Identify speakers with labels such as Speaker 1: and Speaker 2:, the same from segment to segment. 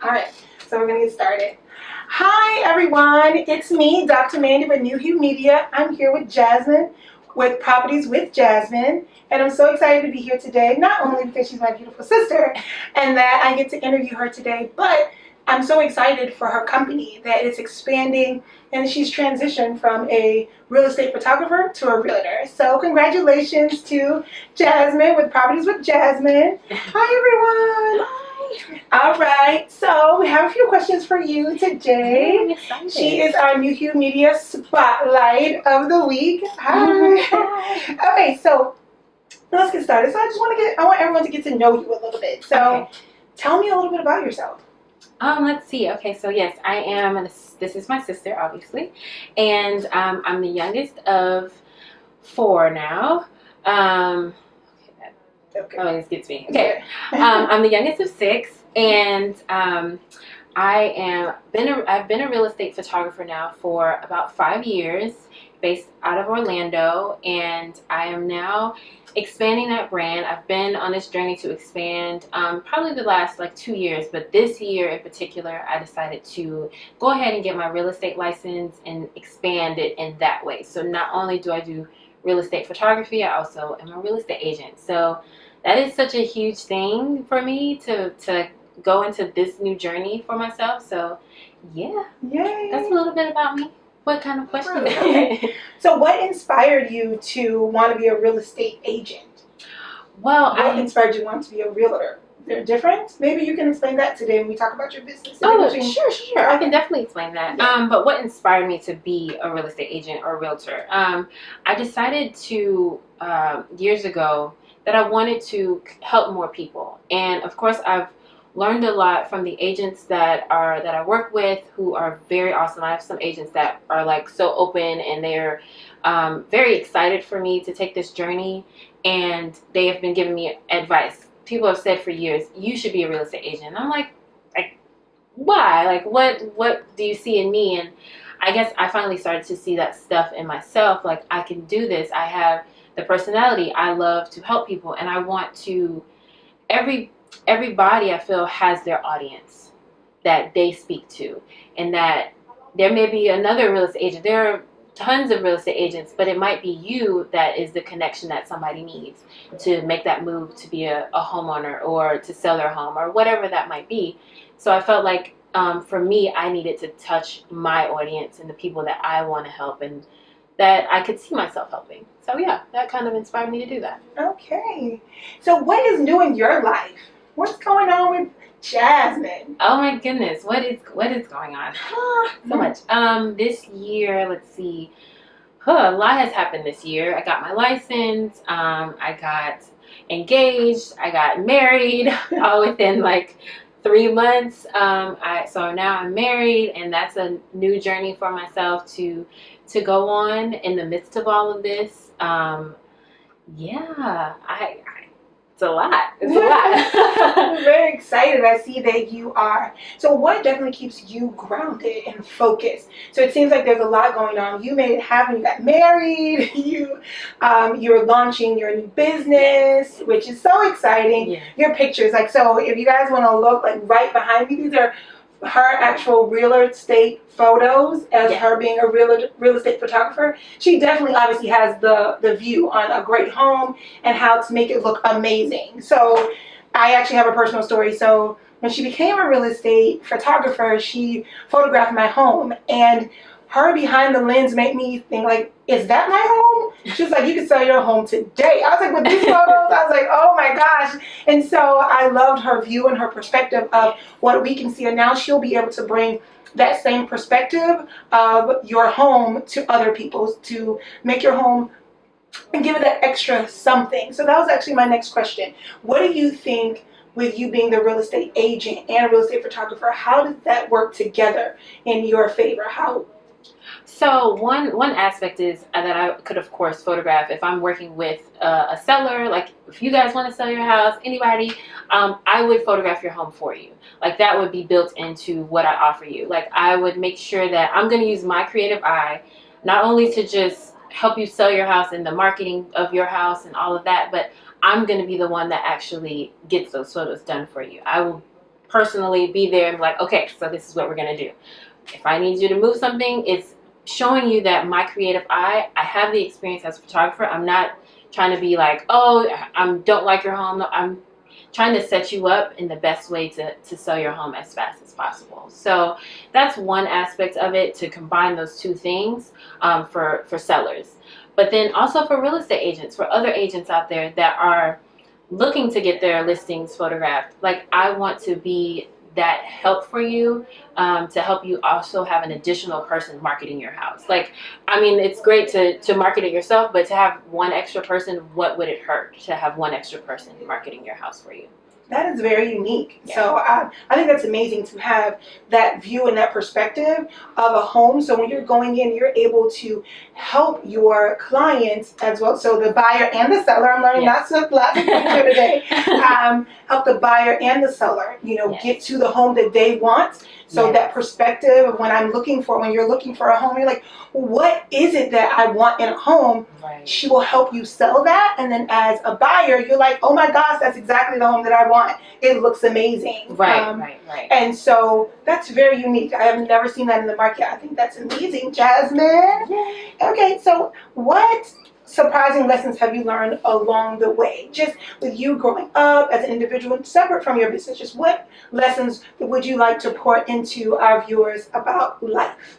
Speaker 1: All right, so we're gonna get started. Hi everyone, it's me, Dr. Mandy with New Hue Media. I'm here with Jasmine with Properties with Jasmine, and I'm so excited to be here today, not only because she's my beautiful sister and that I get to interview her today, but I'm so excited for her company that it's expanding and she's transitioned from a real estate photographer to a realtor. So congratulations to Jasmine with Properties with Jasmine. Hi everyone. All right, so we have a few questions for you today. She is our New Hue Media Spotlight of the Week. Hi. Okay, so let's get started. So I want everyone to get to know you a little bit. So tell me a little bit about yourself.
Speaker 2: Let's see. Okay, so yes, I am. This is my sister, obviously, and I'm the youngest of 4 now. Oh, this gets me. Okay, I'm the youngest of 6, and I've been a real estate photographer now for about 5 years, based out of Orlando, and I am now expanding that brand. I've been on this journey to expand probably the last 2 years, but this year in particular, I decided to go ahead and get my real estate license and expand it in that way. So not only do I do real estate photography, I also am a real estate agent. So that is such a huge thing for me to go into this new journey for myself. So yeah,
Speaker 1: yay.
Speaker 2: That's a little bit about me. What kind of question?
Speaker 1: Okay. So what inspired you to want to be a real estate agent?
Speaker 2: Well,
Speaker 1: what inspired you to want to be a realtor? They're different? Maybe you can explain that today when we talk about your business.
Speaker 2: Sure. I can definitely explain that. Yeah. But what inspired me to be a real estate agent or realtor? I decided to, years ago, that I wanted to help more people. And of course, I've learned a lot from the agents that I work with, who are very awesome. I have some agents that are so open, and they're very excited for me to take this journey, and they have been giving me advice. People have said for years, you should be a real estate agent. And I'm like, why? What do you see in me? And I guess I finally started to see that stuff in myself. I can do this. I have the personality. I love to help people, and I want to. Everybody I feel has their audience that they speak to, and that there may be another real estate agent. There are tons of real estate agents, but it might be you that is the connection that somebody needs to make that move to be a homeowner or to sell their home or whatever that might be. So I felt like for me, I needed to touch my audience and the people that I want to help and that I could see myself helping. So yeah, that kind of inspired me to do that.
Speaker 1: Okay. So what is new in your life? What's going on with Jasmine?
Speaker 2: Oh my goodness, what is going on? So much. This year, let's see. A lot has happened this year. I got my license. I got engaged. I got married all within 3 months. So now I'm married, and that's a new journey for myself to go on in the midst of all of this. It's a lot.
Speaker 1: I'm very excited. I see that you are. So what definitely keeps you grounded and focused? So it seems like there's a lot going on. You made it happen. You got married. You're launching your new business, which is so exciting. Yeah. Your pictures, so if you guys want to look right behind me, these are her actual real estate photos as her being a real estate photographer. She definitely obviously has the view on a great home and how to make it look amazing. So I actually have a personal story. So when she became a real estate photographer, she photographed my home, and her behind the lens made me think is that my home? She was like, you can sell your home today. I was like, with these photos, I was like, oh my gosh. And so I loved her view and her perspective of what we can see. And now she'll be able to bring that same perspective of your home to other people, to make your home and give it that extra something. So that was actually my next question. What do you think, with you being the real estate agent and a real estate photographer, how does that work together in your favor?
Speaker 2: So one aspect is that I could, of course, photograph if I'm working with a seller. If you guys want to sell your house, anybody, I would photograph your home for you. That would be built into what I offer you. I would make sure that I'm going to use my creative eye, not only to just help you sell your house and the marketing of your house and all of that, but I'm going to be the one that actually gets those photos done for you. I will personally be there and be like, okay, so this is what we're going to do. If I need you to move something, it's showing you that my creative eye, I have the experience as a photographer. I'm not trying to be like, oh, I don't like your home. No, I'm trying to set you up in the best way to sell your home as fast as possible. So that's one aspect of it, to combine those two things for sellers. But then also for real estate agents, for other agents out there that are looking to get their listings photographed, like I want to be that help for you, to help you also have an additional person marketing your house. Like, I mean, it's great to market it yourself, but to have one extra person, what would it hurt to have one extra person marketing your house for you?
Speaker 1: That is very unique.
Speaker 2: Yeah.
Speaker 1: So I think that's amazing to have that view and that perspective of a home. So when you're going in, you're able to help your clients as well. So the buyer and the seller, I'm learning
Speaker 2: Yes.
Speaker 1: lots of things here today. Help the buyer and the seller,
Speaker 2: Yes.
Speaker 1: get to the home that they want. So
Speaker 2: Yes.
Speaker 1: that perspective of when you're looking for a home, you're like, what is it that I want in a home?
Speaker 2: Right.
Speaker 1: She will help you sell that. And then as a buyer, you're like, oh my gosh, that's exactly the home that I want. It looks amazing.
Speaker 2: Right.
Speaker 1: And so that's very unique. I have never seen that in the market. I think that's amazing, Jasmine.
Speaker 2: Yay.
Speaker 1: Okay, so what surprising lessons have you learned along the way? Just with you growing up as an individual, separate from your business, just what lessons would you like to pour into our viewers about life?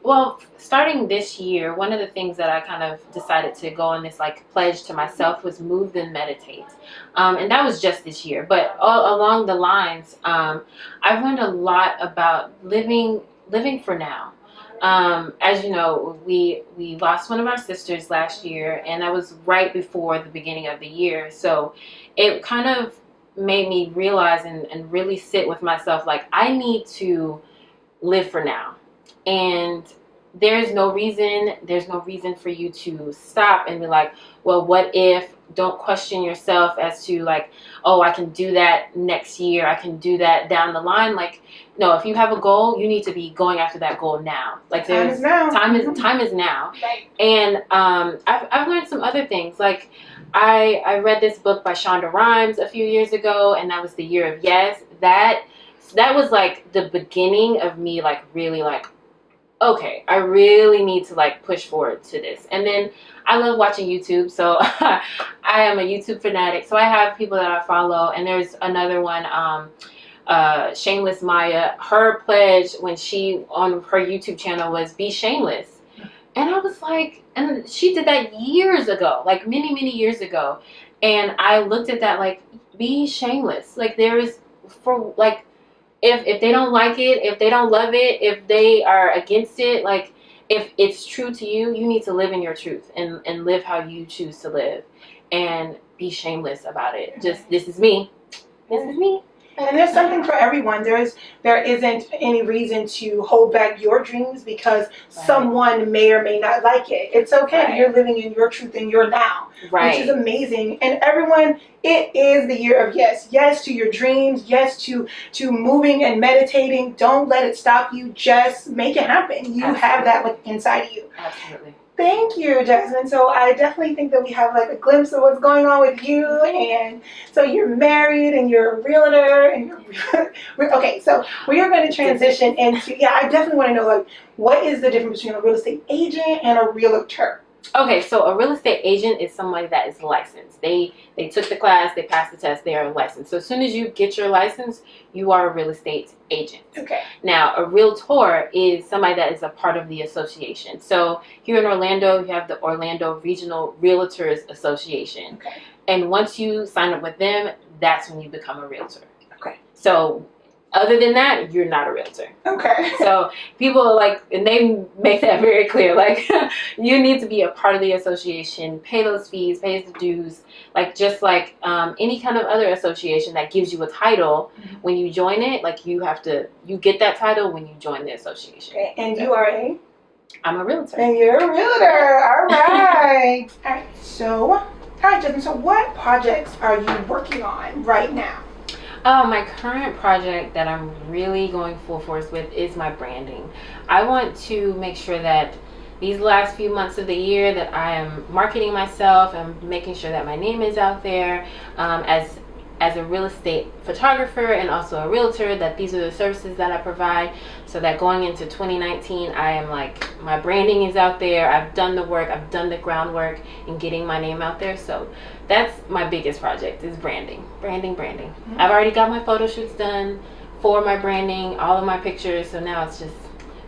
Speaker 2: Well, starting this year, one of the things that I kind of decided to go on this like pledge to myself was move then meditate. And that was just this year, but all along the lines, I've learned a lot about living for now. As you know, we lost one of our sisters last year, and that was right before the beginning of the year. So it kind of made me realize and really sit with myself, like, I need to live for now. And there's no reason for you to stop and be like, well, what if? Don't question yourself as to like, oh, I can do that next year, I can do that down the line. Like, no, if you have a goal, you need to be going after that goal now. Like,
Speaker 1: Time is now.
Speaker 2: Time is now.
Speaker 1: Right.
Speaker 2: And I've learned some other things. Like, I read this book by Shonda Rhimes a few years ago, and that was The Year of Yes. That was like the beginning of me like really like, okay, I really need to like push forward to this. And then I love watching YouTube, so I am a YouTube fanatic. So I have people that I follow, and there's another one, Shameless Maya. Her pledge when she on her YouTube channel was be shameless, and I was like, and she did that years ago, like many years ago, and I looked at that like, be shameless. Like, there is for like. If they don't like it, if they don't love it, if they are against it, like, if it's true to you, you need to live in your truth and live how you choose to live and be shameless about it. Just, this is me. This is me.
Speaker 1: And there's something for everyone. There isn't any reason to hold back your dreams because someone may or may not like it. It's okay.
Speaker 2: Right.
Speaker 1: You're living in your truth and your now,
Speaker 2: Right.
Speaker 1: which is amazing. And everyone, it is the year of yes. Yes to your dreams. Yes to moving and meditating. Don't let it stop you. Just make it happen. You have that inside of you.
Speaker 2: Absolutely.
Speaker 1: Thank you, Jasmine. So I definitely think that we have like a glimpse of what's going on with you. And so you're married and you're a realtor and you're okay. So we are going to transition into, I definitely want to know, like, what is the difference between a real estate agent and a realtor?
Speaker 2: Okay, so a real estate agent is somebody that is licensed. They took the class, they passed the test, they are licensed. So as soon as you get your license, you are a real estate agent.
Speaker 1: Okay.
Speaker 2: Now, a realtor is somebody that is a part of the association. So here in Orlando, you have the Orlando Regional Realtors Association.
Speaker 1: Okay.
Speaker 2: And once you sign up with them, that's when you become a realtor.
Speaker 1: Okay.
Speaker 2: So other than that, you're not a realtor.
Speaker 1: Okay.
Speaker 2: So people like, and they make that very clear, like, you need to be a part of the association, pay those fees, pay the dues, like, just like any kind of other association that gives you a title.
Speaker 1: Mm-hmm.
Speaker 2: When you join it, like, you get that title when you join the association.
Speaker 1: Okay. And you are
Speaker 2: I'm a realtor.
Speaker 1: And you're a realtor. All right. All right. So, hi, Jasmine. So what projects are you working on right now?
Speaker 2: My current project that I'm really going full force with is my branding. I want to make sure that these last few months of the year that I am marketing myself and making sure that my name is out there as as a real estate photographer and also a realtor, that these are the services that I provide, so that going into 2019, I am like, my branding is out there. I've done the work, I've done the groundwork in getting my name out there. So that's my biggest project, is branding. I've already got my photo shoots done for my branding, all of my pictures, so now it's just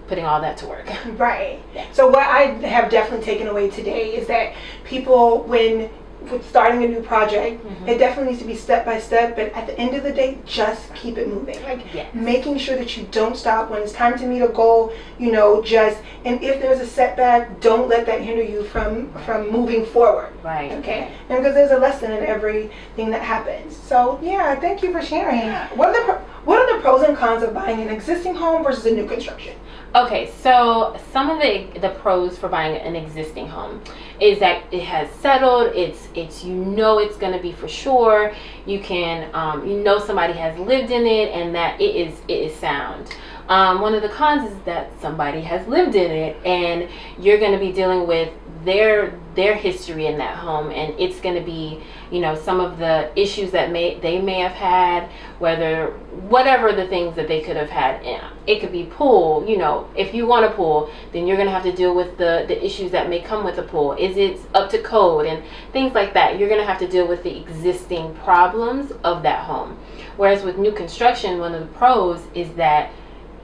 Speaker 2: putting all that to work.
Speaker 1: Right.
Speaker 2: Yeah.
Speaker 1: So what I have definitely taken away today is that people, when with starting a new project, it definitely needs to be step by step, but at the end of the day, just keep it moving. Like making sure that you don't stop when it's time to meet a goal, you know, and if there's a setback, don't let that hinder you from moving forward.
Speaker 2: Right.
Speaker 1: Okay. And because there's a lesson in everything that happens. So yeah, thank you for sharing. What are the pros and cons of buying an existing home versus a new construction?
Speaker 2: Okay, so some of the pros for buying an existing home is that it has settled. It's you know it's going to be for sure. You can you know somebody has lived in it, and that it is sound. One of the cons is that somebody has lived in it, and you're going to be dealing with their history in that home, and it's going to be, you know, some of the issues that they may have had, whatever the things that they could have had. It could be pool, you know, if you want a pool, then you're going to have to deal with the issues that may come with a pool. Is it up to code and things like that? You're going to have to deal with the existing problems of that home. Whereas with new construction, one of the pros is that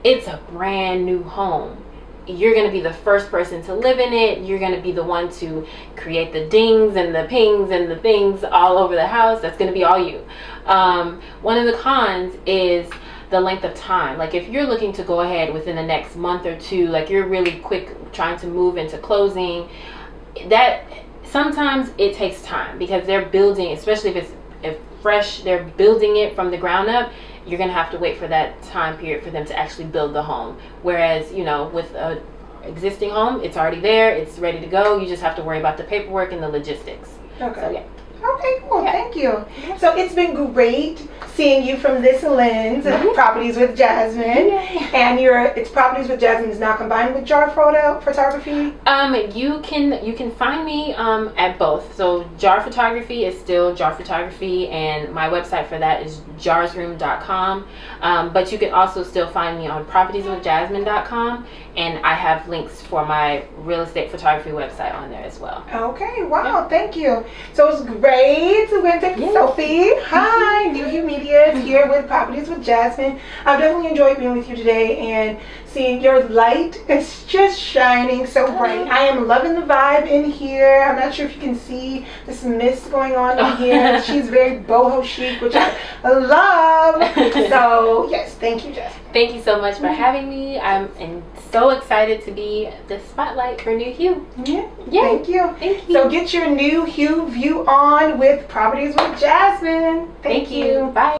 Speaker 2: it's a brand new home. You're going to be the first person to live in it. You're going to be the one to create the dings and the pings and the things all over the house. That's going to be all you. One of the cons is the length of time. Like if you're looking to go ahead within the next month or two, like you're really quick trying to move into closing, that sometimes it takes time, because they're building, especially if fresh, they're building it from the ground up. You're going to have to wait for that time period for them to actually build the home. Whereas, you know, with a existing home, it's already there, it's ready to go. You just have to worry about the paperwork and the logistics.
Speaker 1: Okay.
Speaker 2: So, yeah.
Speaker 1: Okay, cool. Yeah. Thank you. So it's been great seeing you from this lens, Properties with Jasmine. And it's Properties with Jasmine is now combined with Jar Photography.
Speaker 2: You can find me at both. So Jar Photography is still Jar Photography, and my website for that is jarsroom.com. But you can also still find me on propertieswithjasmine.com, and I have links for my real estate photography website on there as well.
Speaker 1: Okay, wow, thank you. So it's great. We're going to take a selfie. Hi, New Hue Media is here with Properties with Jasmine. I've definitely enjoyed being with you today and seeing your light. It's just shining so bright. I am loving the vibe in here. I'm not sure if you can see this mist going on in here. She's very boho chic, which I love. So, yes, thank you, Jasmine.
Speaker 2: Thank you so much for having me. I'm so excited to be the spotlight for New Hue.
Speaker 1: Yeah. Thank you.
Speaker 2: Thank you.
Speaker 1: So get your New Hue view on with Properties with Jasmine. Thank you.
Speaker 2: Bye.